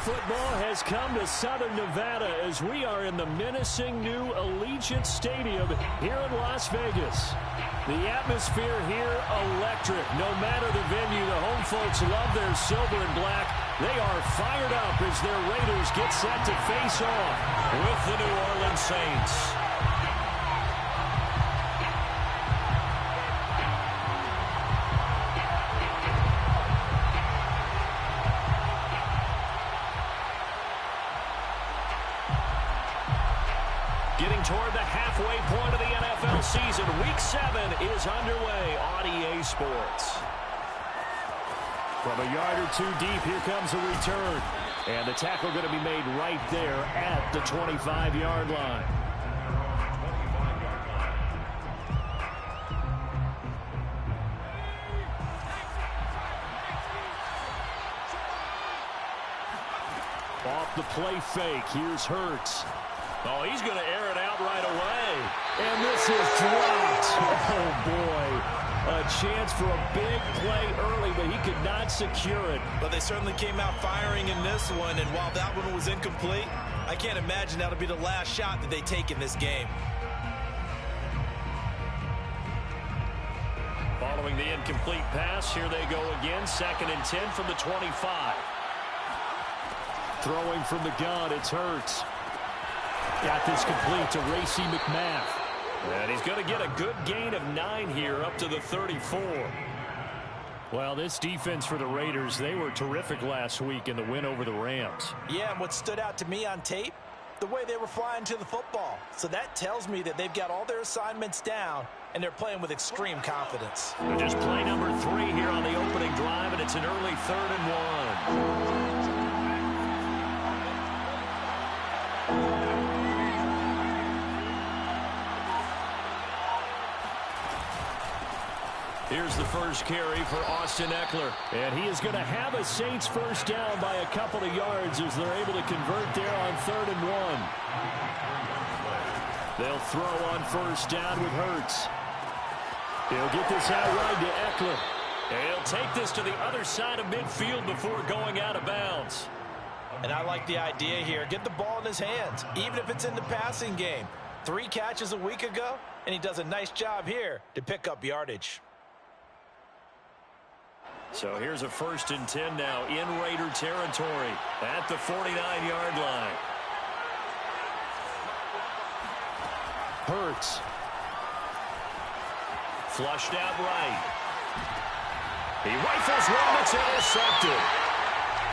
football has come to Southern Nevada as we are in the menacing new Allegiant Stadium here in Las Vegas. The atmosphere here, electric. No matter the venue, the home folks love their silver and black. They are fired up as their Raiders get set to face off with the New Orleans Saints. Getting toward the halfway point of the NFL season. Week 7 is underway on EA Sports. From a yard or two deep, here comes a return. And the tackle going to be made right there at the 25-yard line. Off the play fake, here's Hurts. Oh, he's going to air it out right away. And this is dropped. Oh, boy. A chance for a big play early, but he could not secure it. But they certainly came out firing in this one, and while that one was incomplete, I can't imagine that'll be the last shot that they take in this game. Following the incomplete pass, here they go again. 2nd and 10 from the 25. Throwing from the gun, it's Hurts. Got this complete to Racey McMath. And he's going to get a good gain of 9 here up to the 34. Well, this defense for the Raiders, they were terrific last week in the win over the Rams. Yeah, and what stood out to me on tape, the way they were flying to the football. So that tells me that they've got all their assignments down, and they're playing with extreme confidence. Just play number 3 here on the opening drive, and it's an early 3rd and 1. Here's the first carry for Austin Ekeler. And he is going to have a Saints first down by a couple of yards as they're able to convert there on 3rd and 1. They'll throw on first down with Hurts. He'll get this out wide to Ekeler. And he'll take this to the other side of midfield before going out of bounds. And I like the idea here. Get the ball in his hands, even if it's in the passing game. 3 catches a week ago, and he does a nice job here to pick up yardage. So here's a 1st and 10 now in Raider territory at the 49-yard line. Hurts. Flushed out right. He rifles one that's intercepted.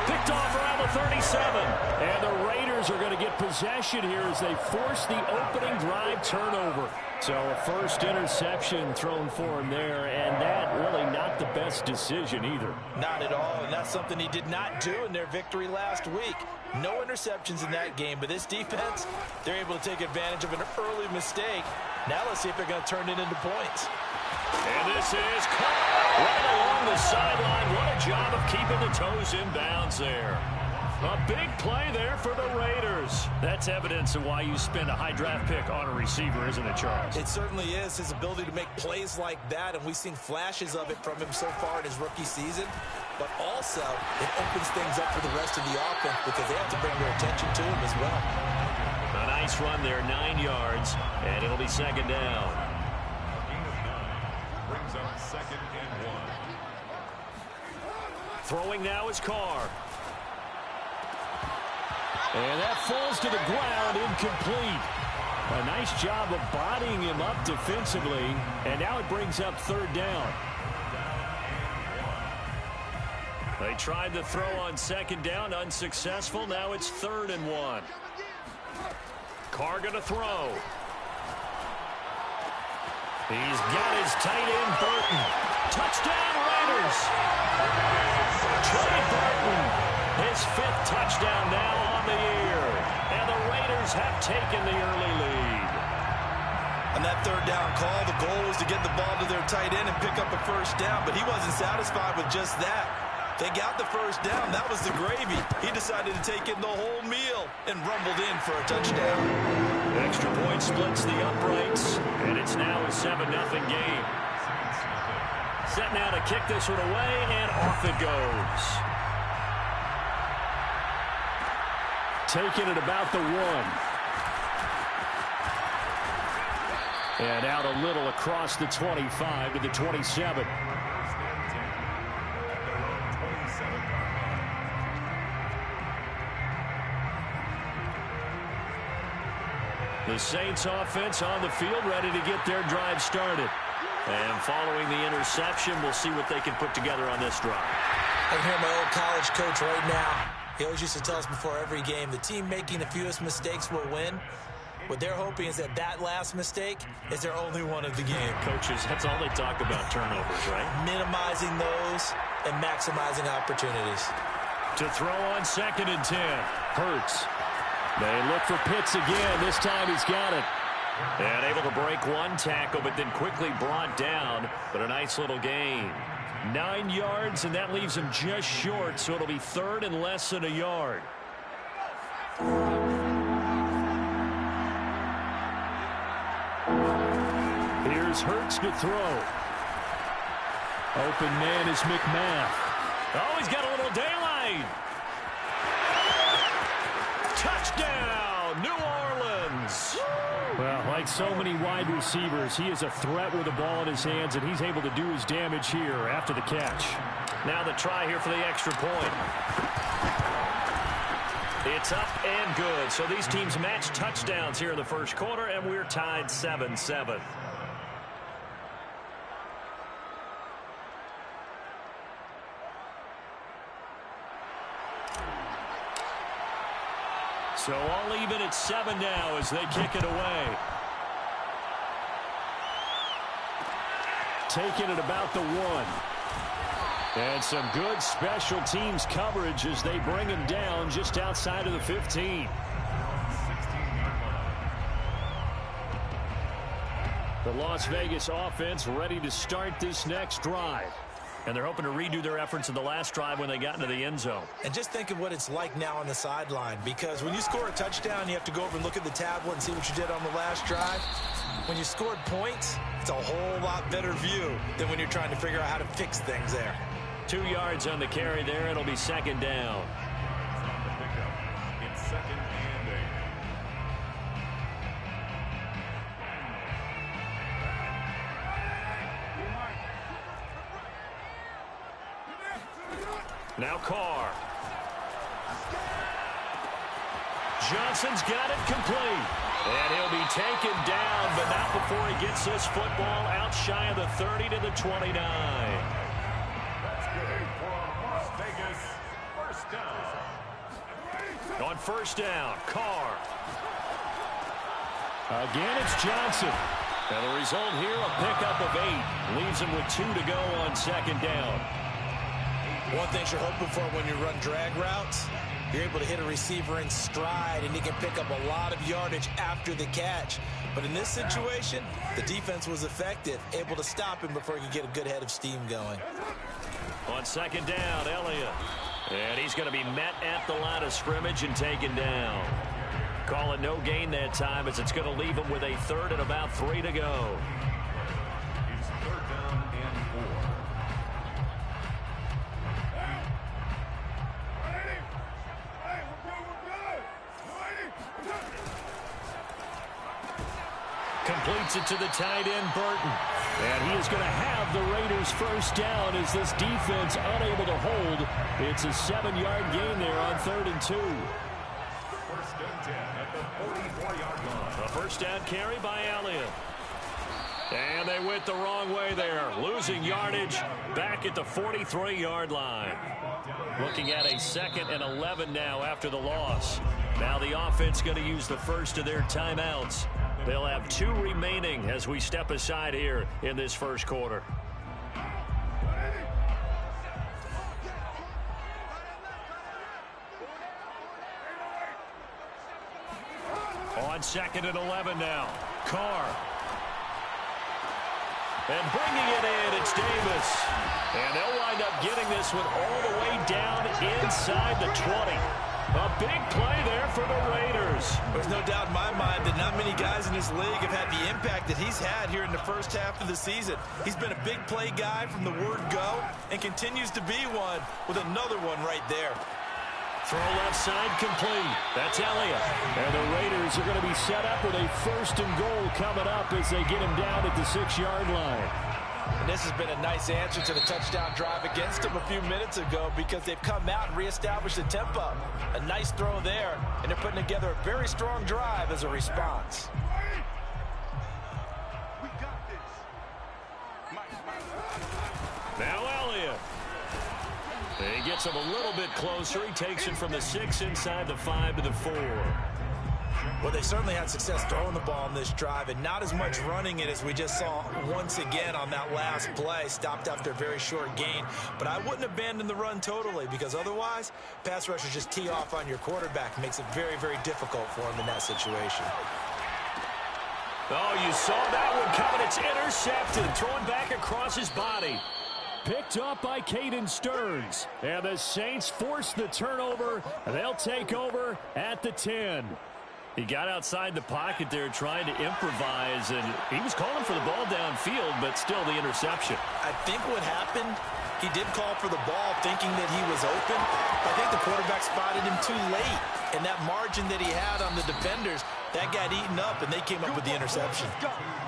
Picked off around the 37. And the Raiders are going to get possession here as they force the opening drive turnover. So a first interception thrown for him there, and that really not the best decision either. Not at all, and that's something he did not do in their victory last week. No interceptions in that game, but this defense, they're able to take advantage of an early mistake. Now let's see if they're going to turn it into points. And this is caught right along the sideline. What a job of keeping the toes in bounds there. A big play there for the Raiders. That's evidence of why you spend a high draft pick on a receiver, isn't it, Charles? It certainly is. His ability to make plays like that, and we've seen flashes of it from him so far in his rookie season. But also, it opens things up for the rest of the offense because they have to bring their attention to him as well. A nice run there, 9 yards, and it'll be 2nd down. Brings up 2nd and 1. Throwing now is Carr. And that falls to the ground, incomplete. A nice job of bodying him up defensively, and now it brings up 3rd down. They tried to throw on 2nd down, unsuccessful. Now it's 3rd and 1. Carr going to throw. He's got his tight end, Burton. Touchdown, Raiders. Trey Burton, his 5th touchdown now on the year. And the Raiders have taken the early lead. On that 3rd down call, the goal was to get the ball to their tight end and pick up a first down, but he wasn't satisfied with just that. They got the first down. That was the gravy. He decided to take in the whole meal and rumbled in for a touchdown. Extra point splits the uprights, and it's now a 7-0 game. Set now to kick this one away, and off it goes. taking it about the 1. And out a little across the 25 to the 27. The Saints offense on the field, ready to get their drive started. And following the interception, we'll see what they can put together on this drive. I can hear my old college coach right now. He always used to tell us before every game, the team making the fewest mistakes will win. What they're hoping is that that last mistake is their only one of the game. Coaches, that's all they talk about, turnovers, right? Minimizing those and maximizing opportunities. To throw on 2nd and 10. Hurts. They look for Pitts again. This time he's got it. And able to break one tackle, but then quickly brought down. But a nice little gain. 9 yards, and that leaves him just short, so it'll be 3rd and less than a yard. Here's Hurts to throw. Open man is McMath. Oh, he's got a little daylight. Touchdown, New Orleans. Well, like so many wide receivers, he is a threat with the ball in his hands, and he's able to do his damage here after the catch. Now the try here for the extra point. It's up and good. So these teams match touchdowns here in the first quarter, and we're tied 7-7. So all even at 7 now as they kick it away. Taking it about the 1. And some good special teams coverage as they bring him down just outside of the 15. The Las Vegas offense ready to start this next drive. And they're hoping to redo their efforts in the last drive when they got into the end zone. And just think of what it's like now on the sideline, because when you score a touchdown, you have to go over and look at the tablet and see what you did on the last drive. When you scored points, it's a whole lot better view than when you're trying to figure out how to fix things there. 2 yards on the carry there. It'll be 2nd down. It's 2nd and 8. Now Carr. Johnson's got it complete. And he'll be taken down, but not before he gets this football out shy of the 30 to the 29. That's good for Las Vegas. First down. On first down, Carr. Again, it's Johnson. And the result here, a pickup of 8. Leaves him with 2 to go on 2nd down. One thing you're hoping for when you run drag routes, you're able to hit a receiver in stride, and he can pick up a lot of yardage after the catch. But in this situation, the defense was effective, able to stop him before he could get a good head of steam going. On 2nd down, Elliott. And he's going to be met at the line of scrimmage and taken down. Call it no gain that time, as it's going to leave him with a 3rd and about 3 to go. It's 3rd down and 4. Completes it to the tight end, Burton. And he is going to have the Raiders first down as this defense unable to hold. It's a 7-yard gain there on 3rd and 2. 1st and 10 at the 44-yard line. A first down carry by Elliott. And they went the wrong way there. Losing yardage back at the 43-yard line. Looking at a 2nd and 11 now after the loss. Now the offense going to use the first of their timeouts. They'll have 2 remaining as we step aside here in this first quarter. On 2nd and 11 now. Carr. And bringing it in, it's Davis. And they'll wind up getting this one all the way down inside the 20. A big play there for the Raiders. There's no doubt in my mind that not many guys in this league have had the impact that he's had here in the first half of the season. He's been a big play guy from the word go and continues to be one with another one right there. Throw left side complete. That's Elliott. And the Raiders are going to be set up with a 1st and goal coming up as they get him down at the 6-yard line. And this has been a nice answer to the touchdown drive against them a few minutes ago because they've come out and reestablished the tempo. A nice throw there, and they're putting together a very strong drive as a response. Now Elliott. He gets him a little bit closer. He takes it from the 6 inside the 5 to the 4. Well, they certainly had success throwing the ball on this drive and not as much running it as we just saw once again on that last play. Stopped after a very short gain. But I wouldn't abandon the run totally because otherwise, pass rushers just tee off on your quarterback. It makes it very, very difficult for him in that situation. Oh, you saw that one coming. It's intercepted. Thrown back across his body. Picked up by Caden Stearns. And the Saints force the turnover. They'll take over at the 10. He got outside the pocket there trying to improvise, and he was calling for the ball downfield, but still the interception. I think what happened, he did call for the ball thinking that he was open. I think the quarterback spotted him too late, and that margin that he had on the defenders, that got eaten up, and they came up with the interception.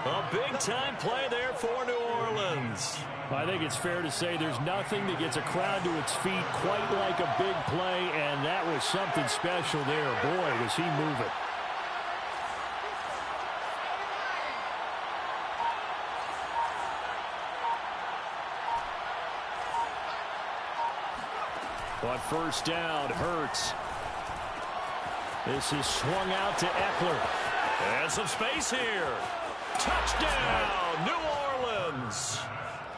A big-time play there for New Orleans. I think it's fair to say there's nothing that gets a crowd to its feet quite like a big play, and that was something special there. Boy, was he moving. On 1st down, Hurts. This is swung out to Eckler. And some space here. Touchdown, New Orleans.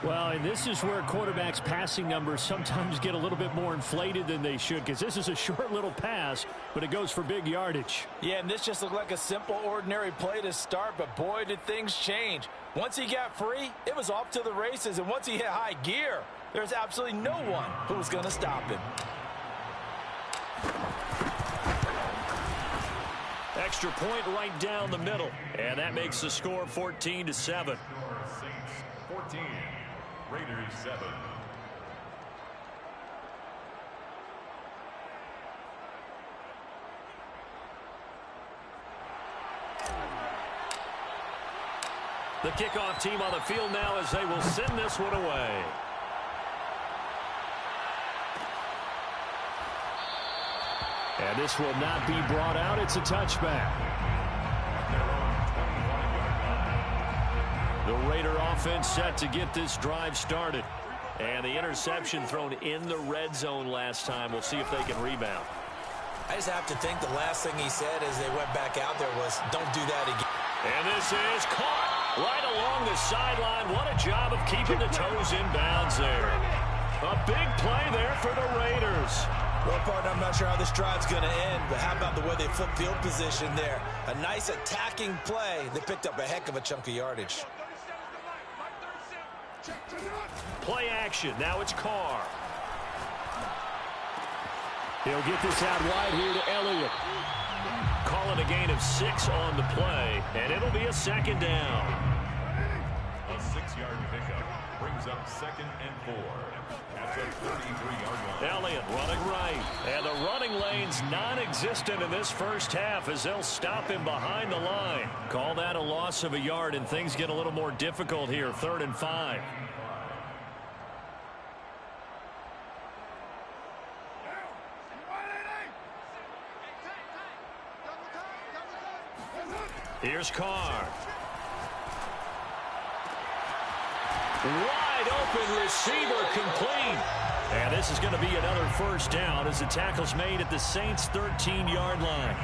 Well, and this is where quarterbacks' passing numbers sometimes get a little bit more inflated than they should, because this is a short little pass, but it goes for big yardage. Yeah, and this just looked like a simple, ordinary play to start, but boy, did things change. Once he got free, it was off to the races, and once he hit high gear, there's absolutely no one who was going to stop him. Extra point right down the middle, and that makes the score 14-7. Saints 14, Raiders 7. The kickoff team on the field now as they will send this one away. And this will not be brought out. It's a touchback. The Raider offense set to get this drive started. And the interception thrown in the red zone last time. We'll see if they can rebound. I just have to think the last thing he said as they went back out there was, don't do that again. And this is caught right along the sideline. What a job of keeping the toes in bounds there. A big play there for the Raiders. Well, partner, I'm not sure how this drive's going to end, but how about the way they flipped field position there? A nice attacking play. They picked up a heck of a chunk of yardage. Play action. Now it's Carr. He'll get this out wide here to Elliott. Calling a gain of 6 on the play, and it'll be a 2nd down. A 6-yard pickup brings up 2nd and 4 at the 33-yard line. Elliott running right, and the running lane's non-existent in this first half as they'll stop him behind the line. Call that a loss of a yard, and things get a little more difficult here. 3rd and 5. Here's Carr. Wide open receiver complete. And this is going to be another 1st down as the tackle's made at the Saints' 13-yard line.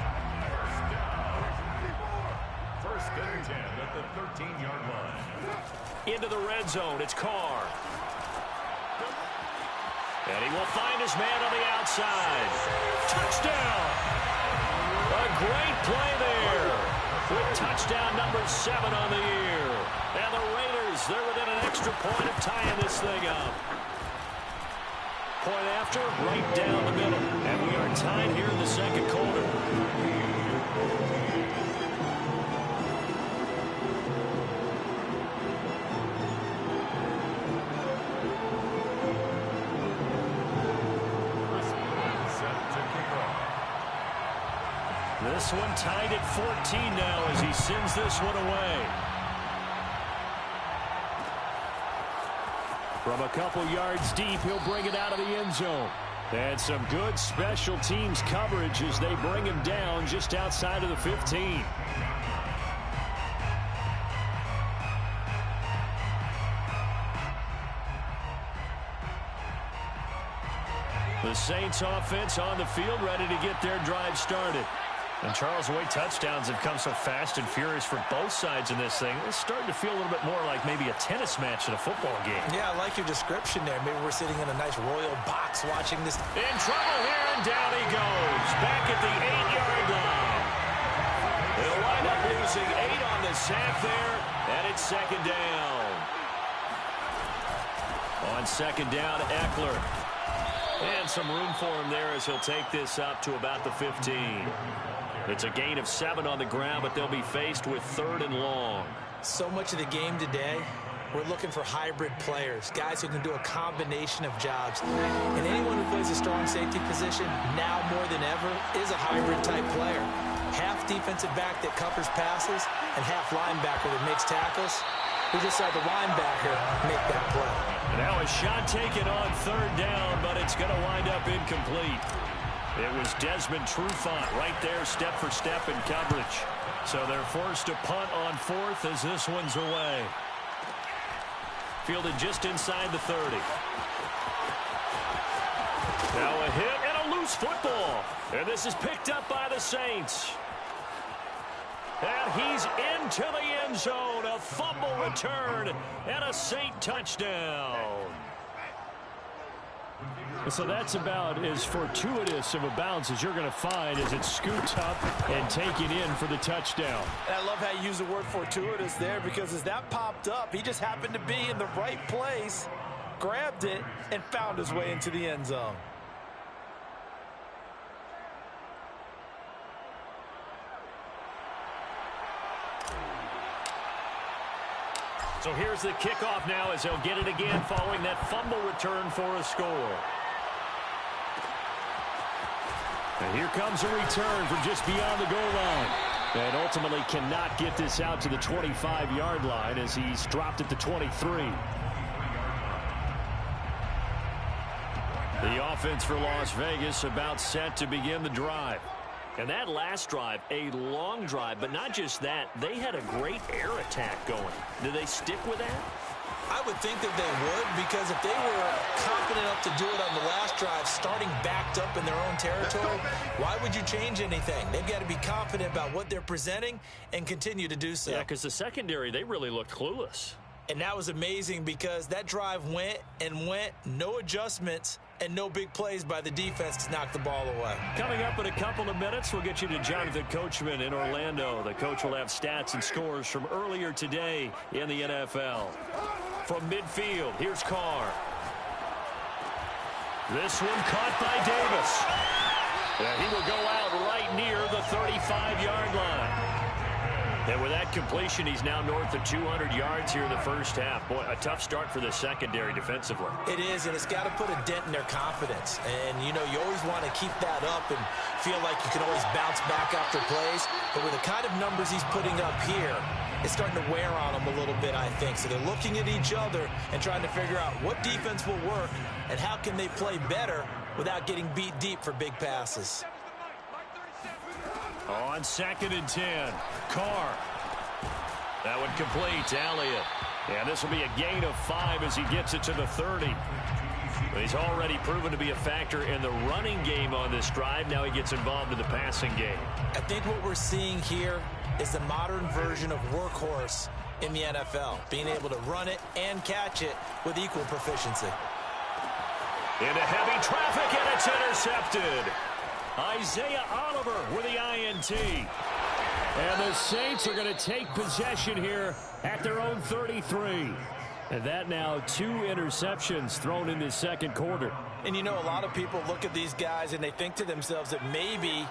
1st and 10 at the 13-yard line. Into the red zone. It's Carr. And he will find his man on the outside. Touchdown! A great play there. With touchdown number 7 on the year. And the Raiders, they're within an extra point of tying this thing up. Point after, right down the middle. And we are tied here in the 2nd quarter. Set to kick This one tied at 14 now as he sends this one away. From a couple yards deep, he'll bring it out of the end zone. And some good special teams coverage as they bring him down just outside of the 15. The Saints offense on the field, ready to get their drive started. And Charles, the way touchdowns have come so fast and furious for both sides in this thing, it's starting to feel a little bit more like maybe a tennis match in a football game. Yeah, I like your description there. Maybe we're sitting in a nice royal box watching this. In trouble here, and down he goes. Back at the 8-yard line. They'll wind up losing 8 on the sack there, and it's second down. On second down, Eckler. And some room for him there as he'll take this up to about the 15. It's a gain of 7 on the ground, but they'll be faced with 3rd and long. So much of the game today, we're looking for hybrid players, guys who can do a combination of jobs. And anyone who plays a strong safety position, now more than ever, is a hybrid-type player. Half defensive back that covers passes and half linebacker that makes tackles. We just saw the linebacker make that play. Now a shot taken on 3rd down, but it's going to wind up incomplete. It was Desmond Trufant right there, step for step in coverage. So they're forced to punt on 4th as this one's away. Fielded just inside the 30. Now a hit and a loose football. And this is picked up by the Saints. And he's into the end zone. A fumble return and a Saint touchdown. So that's about as fortuitous of a bounce as you're going to find as it's scooped up and taken in for the touchdown. And I love how you use the word fortuitous there, because as that popped up, he just happened to be in the right place, grabbed it, and found his way into the end zone. So here's the kickoff now as they'll get it again following that fumble return for a score. And here comes a return from just beyond the goal line. And ultimately cannot get this out to the 25-yard line as he's dropped at the 23. The offense for Las Vegas about set to begin the drive. And that last drive, a long drive, but not just that, they had a great air attack going. Do they stick with that? I would think that they would, because if they were confident enough to do it on the last drive, starting backed up in their own territory, why would you change anything? They've got to be confident about what they're presenting and continue to do so. Yeah, because the secondary, they really looked clueless. And that was amazing because that drive went and went, no adjustments, and no big plays by the defense to knock the ball away. Coming up in a couple of minutes, we'll get you to Jonathan Coachman in Orlando. The coach will have stats and scores from earlier today in the NFL. From midfield, here's Carr. This one caught by Davis. And he will go out right near the 35-yard line. And with that completion, he's now north of 200 yards here in the first half. Boy, a tough start for the secondary defensively. It is, and it's got to put a dent in their confidence. And, you know, you always want to keep that up and feel like you can always bounce back after plays. But with the kind of numbers he's putting up here, it's starting to wear on them a little bit, I think. So they're looking at each other and trying to figure out what defense will work and how can they play better without getting beat deep for big passes. On 2nd and 10, Carr. That one complete to Elliott. And this will be a gain of 5 as he gets it to the 30. But he's already proven to be a factor in the running game on this drive. Now he gets involved in the passing game. I think what we're seeing here is the modern version of workhorse in the NFL, being able to run it and catch it with equal proficiency. Into heavy traffic, and it's intercepted. Isaiah Oliver with the INT. And the Saints are going to take possession here at their own 33. And that now 2 interceptions thrown in the second quarter. And you know, a lot of people look at these guys and they think to themselves that maybe,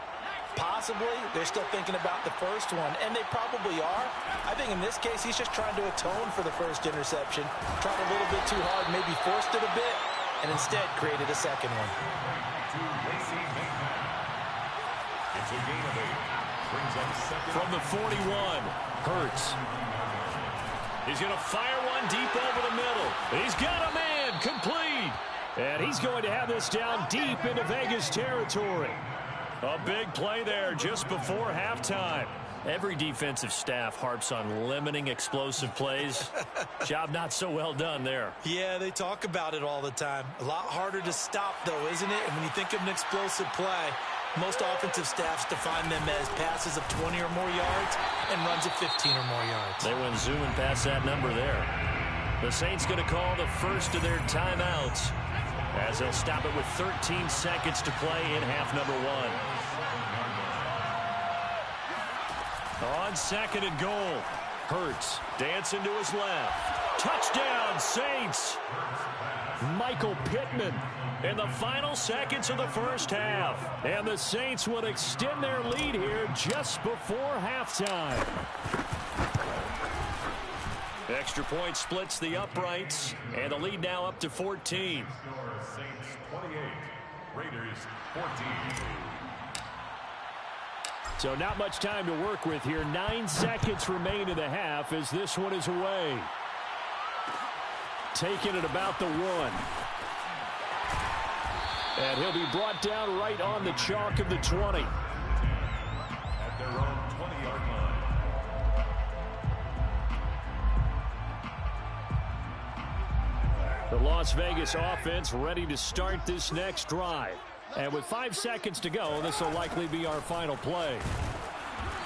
possibly, they're still thinking about the first one. And they probably are. I think in this case, he's just trying to atone for the first interception. Tried a little bit too hard, maybe forced it a bit, and instead created a second one. It's a gain of 8. Brings up second. From the 41, Hurts. He's going to fire one deep over the middle. He's got a man, complete. And he's going to have this down deep into Vegas territory. A big play there just before halftime. Every defensive staff harps on limiting explosive plays. Job not so well done there. Yeah, they talk about it all the time. A lot harder to stop, though, isn't it? And when you think of an explosive play, most offensive staffs define them as passes of 20 or more yards and runs of 15 or more yards. They went zooming past that number there. The Saints going to call the first of their timeouts as they'll stop it with 13 seconds to play in half number 1. On second and goal, Hurts dancing to his left. Touchdown, Saints! Michael Pittman in the final seconds of the first half. And the Saints would extend their lead here just before halftime. Extra point splits the uprights, and the lead now up to 14. Saints 28, Raiders 14. So not much time to work with here. 9 seconds remain in the half as this one is away. Taking it about the 1. And he'll be brought down right on the chalk of the 20. At their own 20-yard line. The Las Vegas offense ready to start this next drive. And with 5 seconds to go, this will likely be our final play.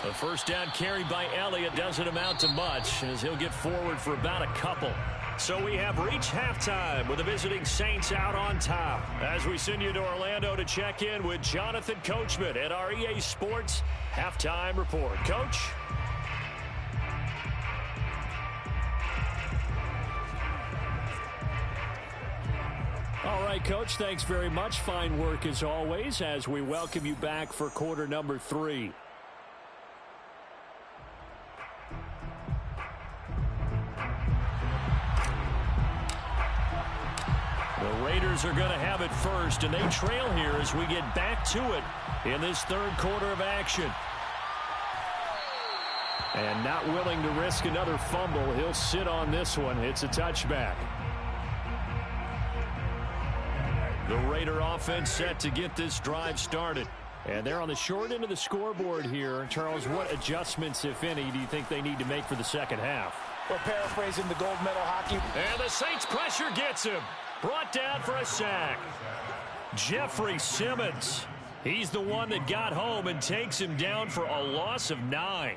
The first down carry by Elliott doesn't amount to much as he'll get forward for about a couple. So we have reached halftime with the visiting Saints out on top. As we send you to Orlando to check in with Jonathan Coachman at our EA Sports Halftime Report. Coach? All right, Coach, thanks very much. Fine work as always as we welcome you back for quarter number 3. The Raiders are going to have it first, and they trail here as we get back to it in this third quarter of action. And not willing to risk another fumble, he'll sit on this one. It's a touchback. The Raider offense set to get this drive started. And they're on the short end of the scoreboard here. Charles, what adjustments, if any, do you think they need to make for the second half? Well, paraphrasing the gold medal hockey. And the Saints pressure gets him. Brought down for a sack. Jeffrey Simmons. He's the one that got home and takes him down for a loss of 9.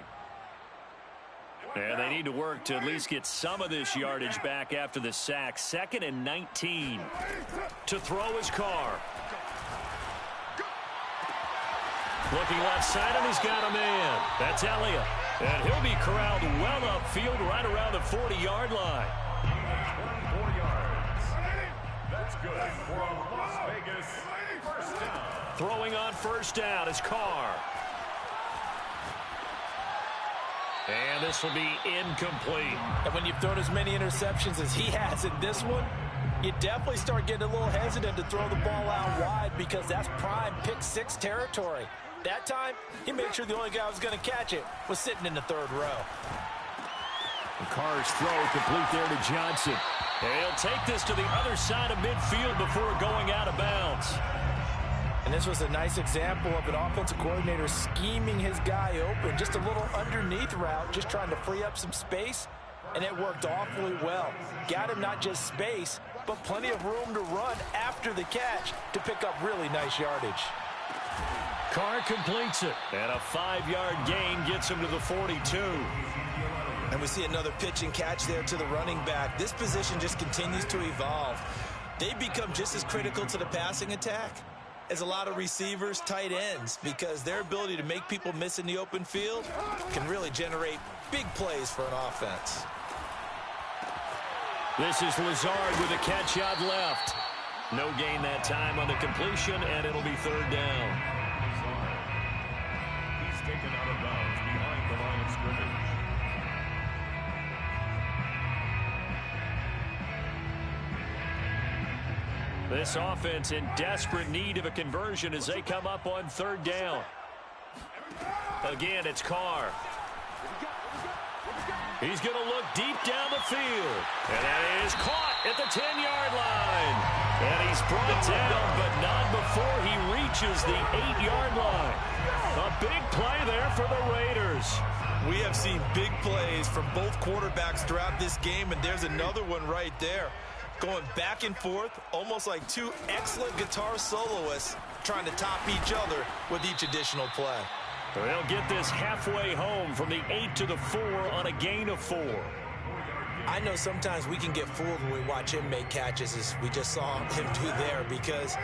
And they need to work to at least get some of this yardage back after the sack. 2nd and 19. To throw his Carr. Looking left side, and he's got a man. That's Elliott. And he'll be corralled well upfield right around the 40-yard line. 24 yards. That's good for a Las Vegas first down. Throwing on first down is Carr. And this will be incomplete. And when you've thrown as many interceptions as he has in this one, you definitely start getting a little hesitant to throw the ball out wide because that's prime pick-6 territory. That time, he made sure the only guy who was going to catch it was sitting in the third row. And Carr's throw complete there to Johnson. And he'll take this to the other side of midfield before going out of bounds. And this was a nice example of an offensive coordinator scheming his guy open. Just a little underneath route, just trying to free up some space. And it worked awfully well. Got him not just space, but plenty of room to run after the catch to pick up really nice yardage. Carr completes it. And a 5-yard gain gets him to the 42. And we see another pitch and catch there to the running back. This position just continues to evolve. They become just as critical to the passing attack as a lot of receivers, tight ends, because their ability to make people miss in the open field can really generate big plays for an offense. This is Lazard with a catch out left. No gain that time on the completion, and it'll be third down. He's taken out of bounds behind the line of scrimmage. This offense in desperate need of a conversion as they come up on third down. Again, it's Carr. He's going to look deep down the field. And that is caught at the 10-yard line. And he's brought down, but not before he reaches the 8-yard line. A big play there for the Raiders. We have seen big plays from both quarterbacks throughout this game, and there's another one right there. Going back and forth, almost like two excellent guitar soloists trying to top each other with each additional play. They'll get this halfway home from the 8 to the 4 on a gain of 4. I know sometimes we can get fooled when we watch him make catches, as we just saw him do there, because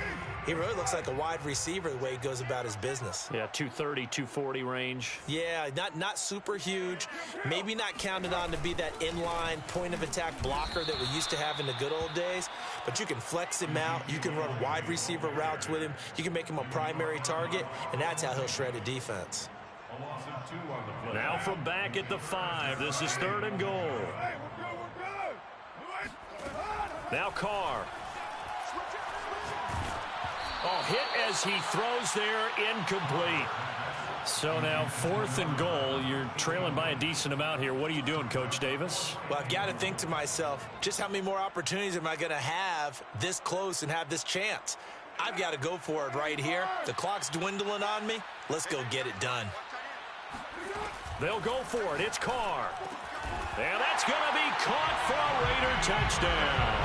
he really looks like a wide receiver the way he goes about his business. Yeah, 230, 240 range. Yeah, not super huge. Maybe not counted on to be that inline point-of-attack blocker that we used to have in the good old days, but you can flex him out. You can run wide receiver routes with him. You can make him a primary target, and that's how he'll shred a defense. Now from back at the 5, this is 3rd and goal. Now Carr. Oh, hit as he throws there, incomplete. So now 4th and goal. You're trailing by a decent amount here. What are you doing, Coach Davis? Well, I've got to think to myself, just how many more opportunities am I going to have this close and have this chance? I've got to go for it right here. The clock's dwindling on me. Let's go get it done. They'll go for it. It's Carr. And that's going to be caught for a Raider touchdown.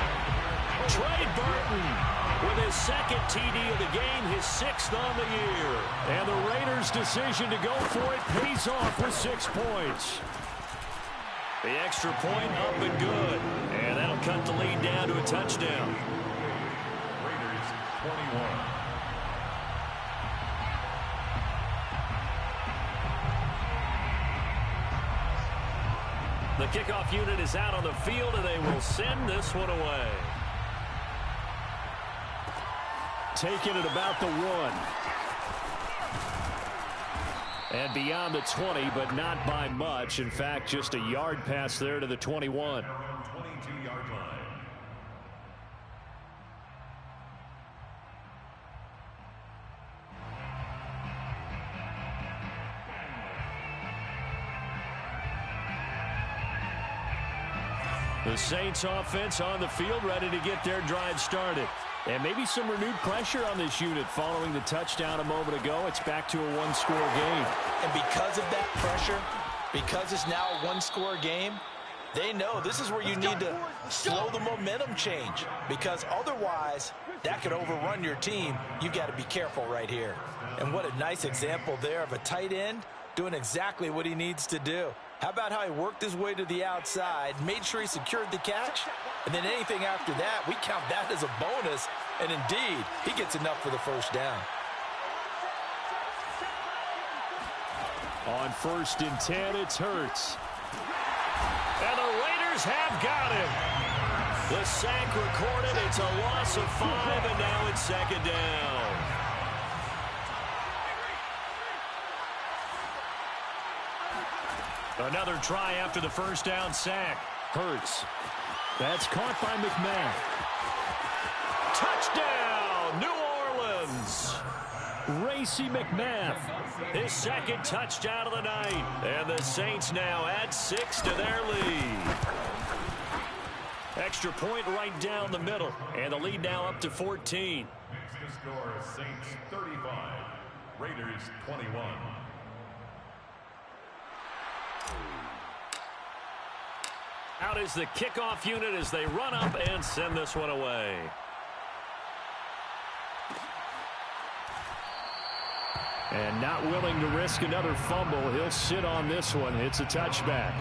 Trey Burton with his 2nd TD of the game, his 6th on the year. And the Raiders' decision to go for it pays off with 6 points. The extra point up and good. And that'll cut the lead down to a touchdown. Raiders 21. The kickoff unit is out on the field, and they will send this one away. Taking it about the 1. And beyond the 20, but not by much. In fact, just a yard pass there to the 21. 22-yard line. The Saints offense on the field, ready to get their drive started. And maybe some renewed pressure on this unit following the touchdown a moment ago. It's back to a one-score game. And because of that pressure, because it's now a one-score game, they know this is where you need to slow the momentum change, because otherwise that could overrun your team. You've got to be careful right here. And what a nice example there of a tight end doing exactly what he needs to do. How about how he worked his way to the outside, made sure he secured the catch, and then anything after that, we count that as a bonus. And indeed, he gets enough for the first down. On 1st and 10, it's Hurts. And the Raiders have got him. The sack recorded. It's a loss of 5, and now it's 2nd down. Another try after the first down sack. Hurts. That's caught by McMath. Touchdown, New Orleans. Racey McMath, his 2nd touchdown of the night. And the Saints now add 6 to their lead. Extra point right down the middle. And the lead now up to 14. The score is Saints 35, Raiders 21. Out is the kickoff unit as they run up and send this one away. And not willing to risk another fumble, he'll sit on this one. It's a touchback.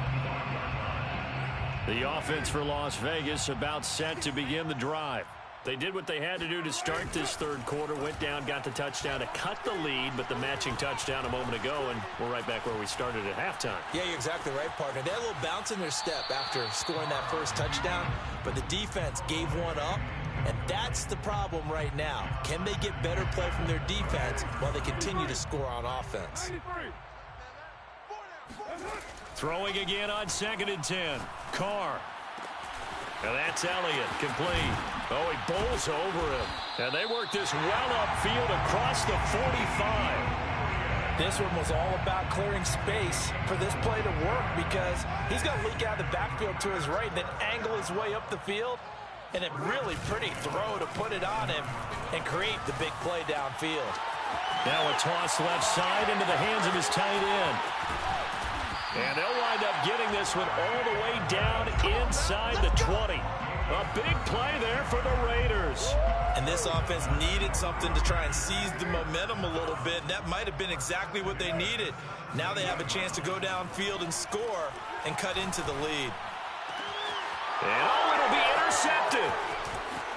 The offense for Las Vegas about set to begin the drive. They did what they had to do to start this 3rd quarter, went down, got the touchdown to cut the lead, but the matching touchdown a moment ago, and we're right back where we started at halftime. Yeah, you're exactly right, partner. They had a little bounce in their step after scoring that first touchdown, but the defense gave one up, and that's the problem right now. Can they get better play from their defense while they continue to score on offense? Throwing again on 2nd and 10. Carr. And that's Elliott, complete. Oh, he bowls over him. And they work this well upfield across the 45. This one was all about clearing space for this play to work because he's going to leak out of the backfield to his right, then angle his way up the field, and a really pretty throw to put it on him and create the big play downfield. Now a toss left side into the hands of his tight end. And they'll wind up getting this one all the way down inside the 20. A big play there for the Raiders. And this offense needed something to try and seize the momentum a little bit. And that might have been exactly what they needed. Now they have a chance to go downfield and score and cut into the lead. And it'll be intercepted.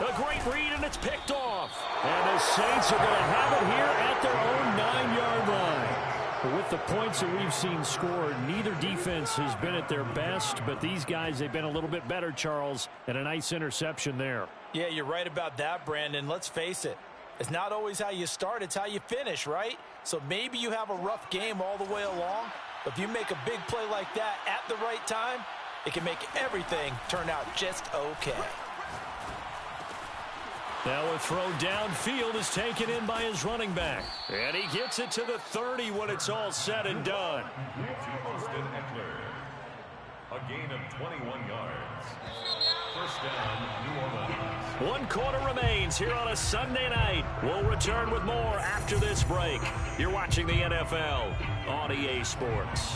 A great read, and it's picked off. And the Saints are going to have it here at their own 9-yard line. With the points that we've seen scored, neither defense has been at their best, but these guys, they've been a little bit better, Charles, and a nice interception there. Yeah, you're right about that, Brandon. Let's face it. It's not always how you start, it's how you finish, right? So maybe you have a rough game all the way along, but if you make a big play like that at the right time, it can make everything turn out just okay. Now a throw downfield is taken in by his running back. And he gets it to the 30 when it's all said and done. Austin Eckler. A gain of 21 yards. First down, New Orleans. 1 quarter remains here on a Sunday night. We'll return with more after this break. You're watching the NFL on EA Sports.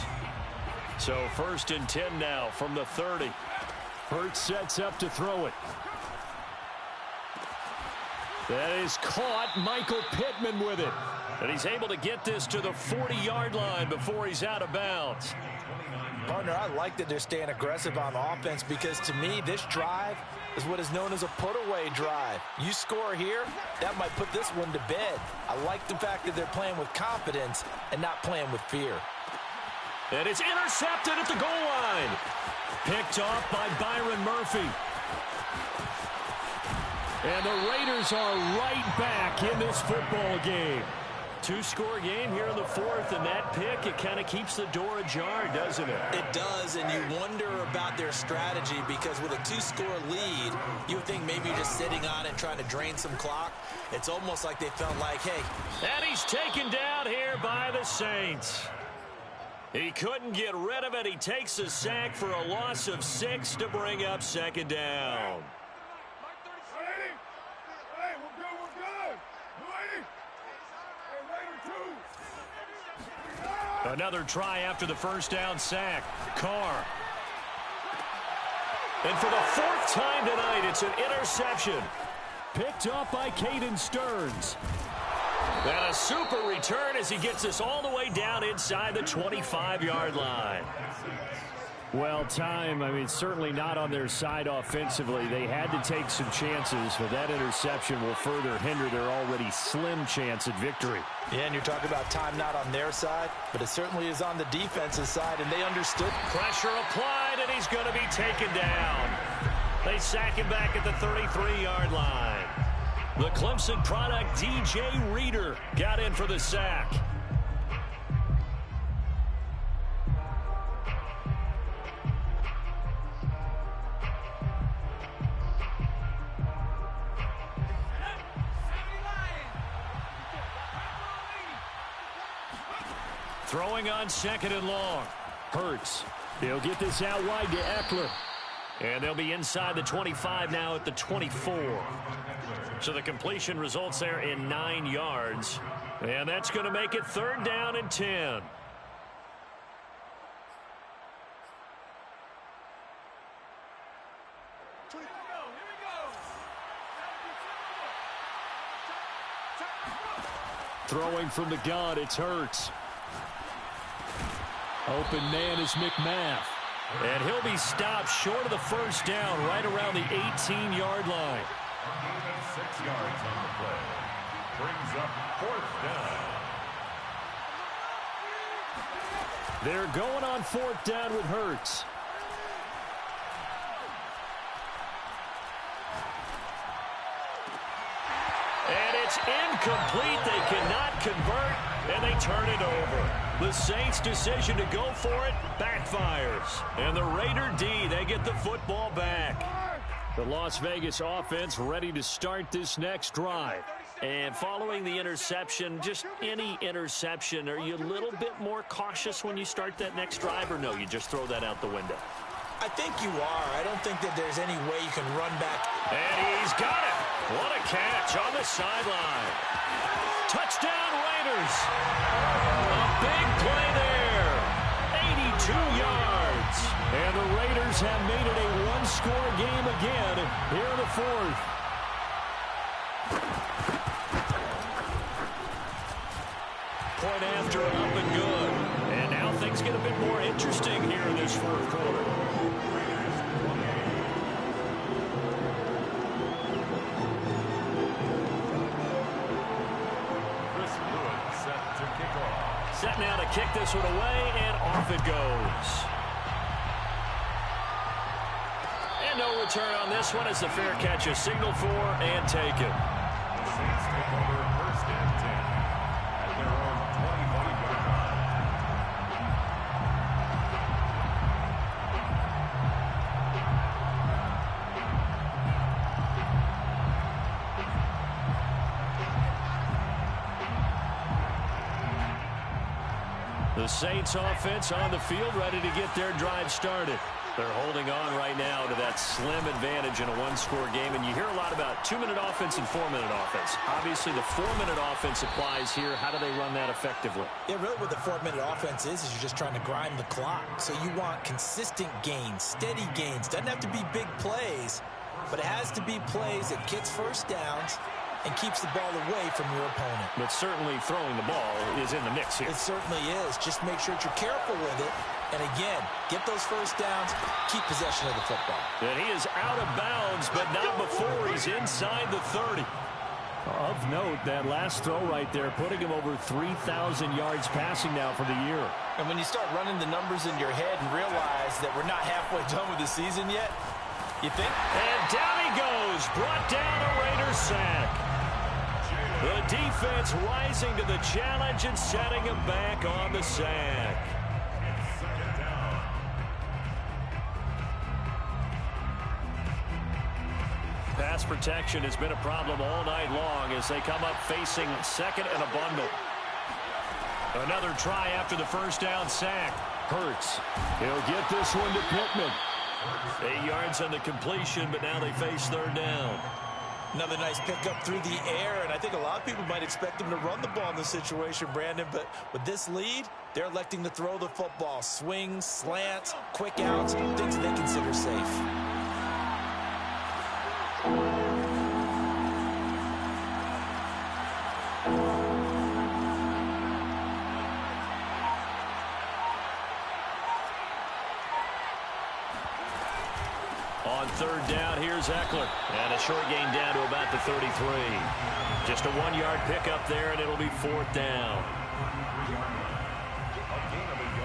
So 1st and 10 now from the 30. Hurts sets up to throw it. That is caught. Michael Pittman with it. And he's able to get this to the 40-yard line before he's out of bounds. Partner, I like that they're staying aggressive on offense because to me, this drive is what is known as a put-away drive. You score here, that might put this one to bed. I like the fact that they're playing with confidence and not playing with fear. And it's intercepted at the goal line. Picked off by Byron Murphy. And the Raiders are right back in this football game. 2-score game here in the 4th, and that pick, it kind of keeps the door ajar, doesn't it? It does, and you wonder about their strategy because with a 2-score lead, you would think maybe you're just sitting on it and trying to drain some clock. It's almost like they felt like, hey. And he's taken down here by the Saints. He couldn't get rid of it. He takes a sack for a loss of 6 to bring up 2nd down. Another try after the first down sack. Carr. And for the 4th time tonight, it's an interception. Picked up by Caden Stearns. And a super return as he gets this all the way down inside the 25-yard line. Well, time, I mean, certainly not on their side offensively. They had to take some chances, but that interception will further hinder their already slim chance at victory. Yeah, and you're talking about time not on their side, but it certainly is on the defensive side, and they understood. Pressure applied, and he's going to be taken down. They sack him back at the 33-yard line. The Clemson product, DJ Reader, got in for the sack. Throwing on 2nd and long. Hurts. He'll get this out wide to Eckler. And they'll be inside the 25 now at the 24. So the completion results there in 9 yards. And that's going to make it 3rd down and 10. Throwing from the gun, it's Hurts. Open man is McMath. And he'll be stopped short of the first down right around the 18-yard line. 6 yards on the play. Brings up 4th down. They're going on 4th down with Hurts. And it's incomplete. They cannot convert, and they turn it over. The Saints' decision to go for it backfires. And the Raider D, they get the football back. The Las Vegas offense ready to start this next drive. And following the interception, just any interception, are you a little bit more cautious when you start that next drive, or no, you just throw that out the window? I think you are. I don't think that there's any way you can run back. And he's got it. What a catch on the sideline. Touchdown, Raiders. A big play there. 82 yards. And the Raiders have made it a one-score game again here in the fourth. Point after, up and good. And now things get a bit more interesting here in this fourth quarter. Set now to kick this one away, and off it goes. And no return on this one as the fair catch is signaled for and taken. The Saints take over first and 10 at their own 25-yard line. The Saints offense on the field, ready to get their drive started. They're holding on right now to that slim advantage in a one-score game, and you hear a lot about 2-minute offense and 4-minute offense. Obviously, the 4-minute offense applies here. How do they run that effectively? Yeah, really what the 4-minute offense is you're just trying to grind the clock. So you want consistent gains, steady gains. Doesn't have to be big plays, but it has to be plays that gets first downs and keeps the ball away from your opponent. But certainly throwing the ball is in the mix here. It certainly is. Just make sure that you're careful with it. And again, get those first downs, keep possession of the football. And he is out of bounds, but not before he's inside the 30. Of note, that last throw right there, putting him over 3,000 yards passing now for the year. And when you start running the numbers in your head and realize that we're not halfway done with the season yet, you think? And down he goes, brought down a Raiders sack. The defense rising to the challenge and setting him back on the sack. Pass protection has been a problem all night long as they come up facing second and a bundle. Another try after the first down sack. Hurts. He'll get this one to Pittman. 8 yards on the completion, but now they face third down. Another nice pickup through the air, and I think a lot of people might expect them to run the ball in this situation, Brandon, but with this lead, they're electing to throw the football. Swings, slants, quick outs, things they consider safe. On third down, here's Eckler. And a short gain down to about the 33. Just a 1-yard pickup there, and it'll be fourth down.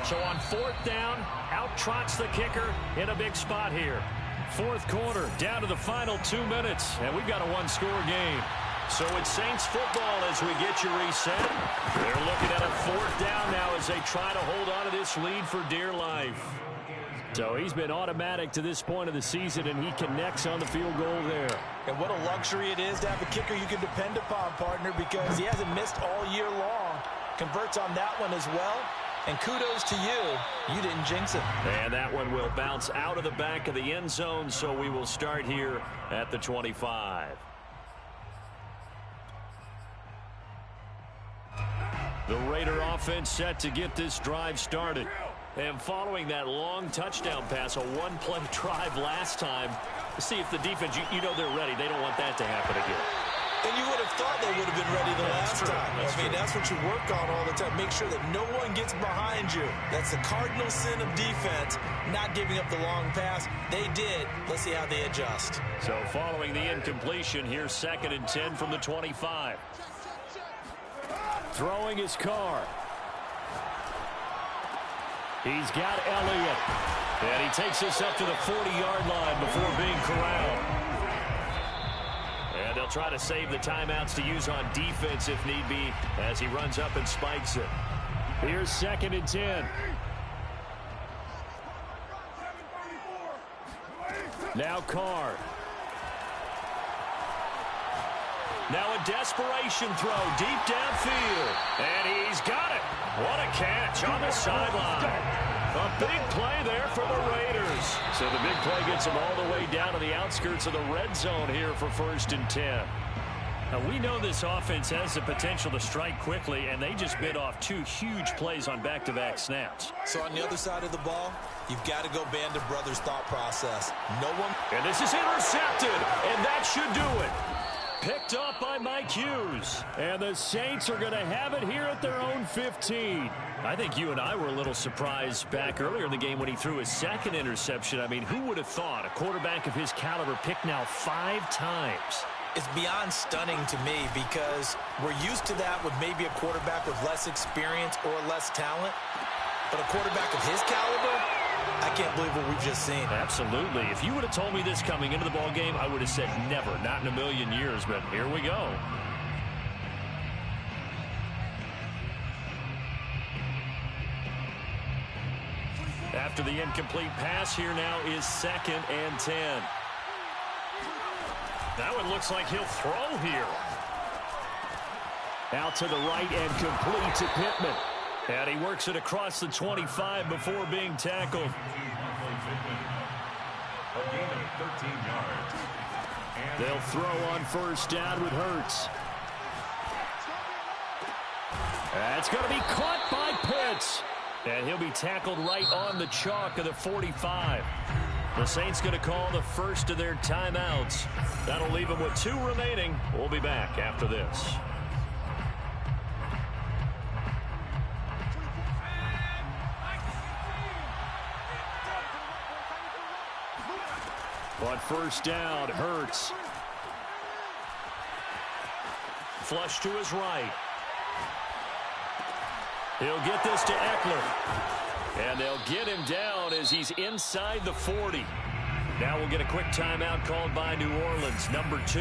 So on fourth down, out trots the kicker in a big spot here. Fourth quarter, down to the final 2 minutes, and we've got a one-score game. So it's Saints football as we get you reset. They're looking at a fourth down now as they try to hold on to this lead for dear life. So he's been automatic to this point of the season, and he connects on the field goal there. And what a luxury it is to have a kicker you can depend upon, partner, because he hasn't missed all year long. Converts on that one as well. And kudos to you. You didn't jinx it. And that one will bounce out of the back of the end zone, so we will start here at the 25. The Raider offense set to get this drive started. And following that long touchdown pass, a one-play drive last time, to see if the defense, you know they're ready. They don't want that to happen again. And you would have thought they would have been ready the last time. That's what you work on all the time. Make sure that no one gets behind you. That's the cardinal sin of defense, not giving up the long pass. They did. Let's see how they adjust. So following the incompletion, here's 2nd and 10 from the 25. Throwing his car. He's got Elliott. And he takes this up to the 40-yard line before being corralled. And they'll try to save the timeouts to use on defense if need be as he runs up and spikes it. Here's 2nd and 10. Now Carr. Now a desperation throw deep downfield. And he's got it. What a catch on the sideline. A big play there for the Raiders. So the big play gets them all the way down to the outskirts of the red zone here for 1st and 10. Now, we know this offense has the potential to strike quickly, and they just bit off 2 huge plays on back-to-back snaps. So on the other side of the ball, you've got to go Band of Brothers thought process. No one. And this is intercepted, and that should do it. Picked up by Mike Hughes. And the Saints are going to have it here at their own 15. I think you and I were a little surprised back earlier in the game when he threw his 2nd interception. I mean, who would have thought a quarterback of his caliber picked now 5 times? It's beyond stunning to me because we're used to that with maybe a quarterback with less experience or less talent. But a quarterback of his caliber, I can't believe what we've just seen. Absolutely. If you would have told me this coming into the ball game, I would have said never, not in a million years. But here we go. After the incomplete pass, here now is 2nd and 10. That one looks like he'll throw here. Out to the right and complete to Pittman. And he works it across the 25 before being tackled. A gain of 13 yards. They'll throw on 1st down with Hurts. That's going to be caught by Pitts. And he'll be tackled right on the chalk of the 45. The Saints going to call the first of their timeouts. That'll leave them with 2 remaining. We'll be back after this. On 1st down, Hurts. Flush to his right. He'll get this to Eckler. And they'll get him down as he's inside the 40. Now we'll get a quick timeout called by New Orleans, number 2.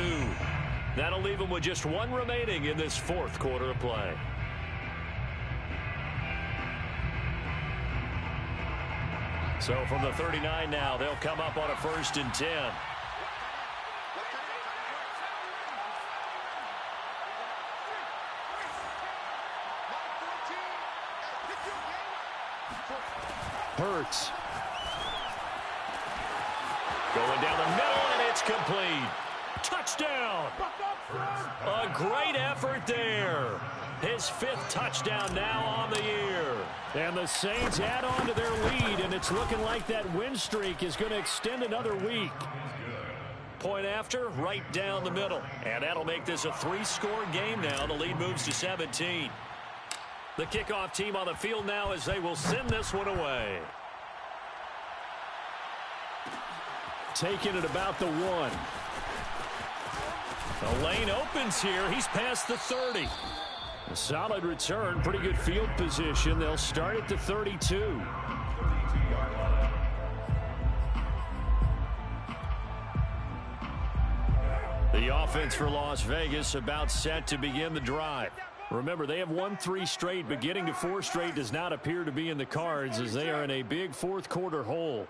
That'll leave him with just 1 remaining in this 4th quarter of play. So from the 39 now, they'll come up on a 1st and 10. Hurts. Going down the middle, and it's complete. Touchdown. A great effort there. His 5th touchdown now on the year. And the Saints add on to their lead, and it's looking like that win streak is going to extend another week. Point after, right down the middle. And that'll make this a 3-score game now. The lead moves to 17. The kickoff team on the field now as they will send this one away. Taking it about the 1. The lane opens here. He's past the 30. A solid return. Pretty good field position. They'll start at the 32. The offense for Las Vegas about set to begin the drive. Remember, they have won 3 straight, but getting to 4 straight does not appear to be in the cards as they are in a big 4th quarter hole.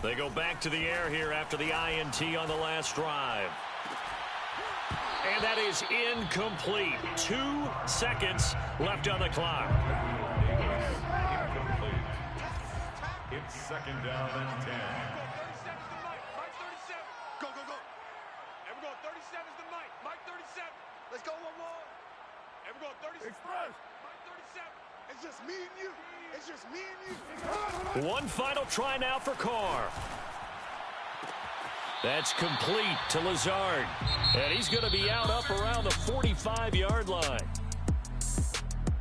They go back to the air here after the INT on the last drive. And that is incomplete. 2 seconds left on the clock. Incomplete. It's 2nd down and 10. Go, go, go. And we're going 37's the Mike. Mike 37. Let's go one more. And we're going 36. Express. Mike 37. It's just me and you. It's just me and you. One final try now for Carr. That's complete to Lazard. And he's going to be out up around the 45-yard line.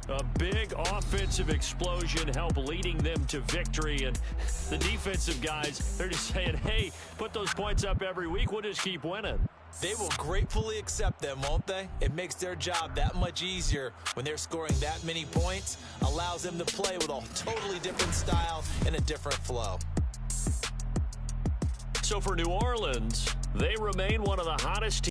A big offensive explosion helped leading them to victory. And the defensive guys, they're just saying, hey, put those points up every week. We'll just keep winning. They will gratefully accept them, won't they? It makes their job that much easier when they're scoring that many points. Allows them to play with a totally different style and a different flow. So for New Orleans, they remain one of the hottest teams.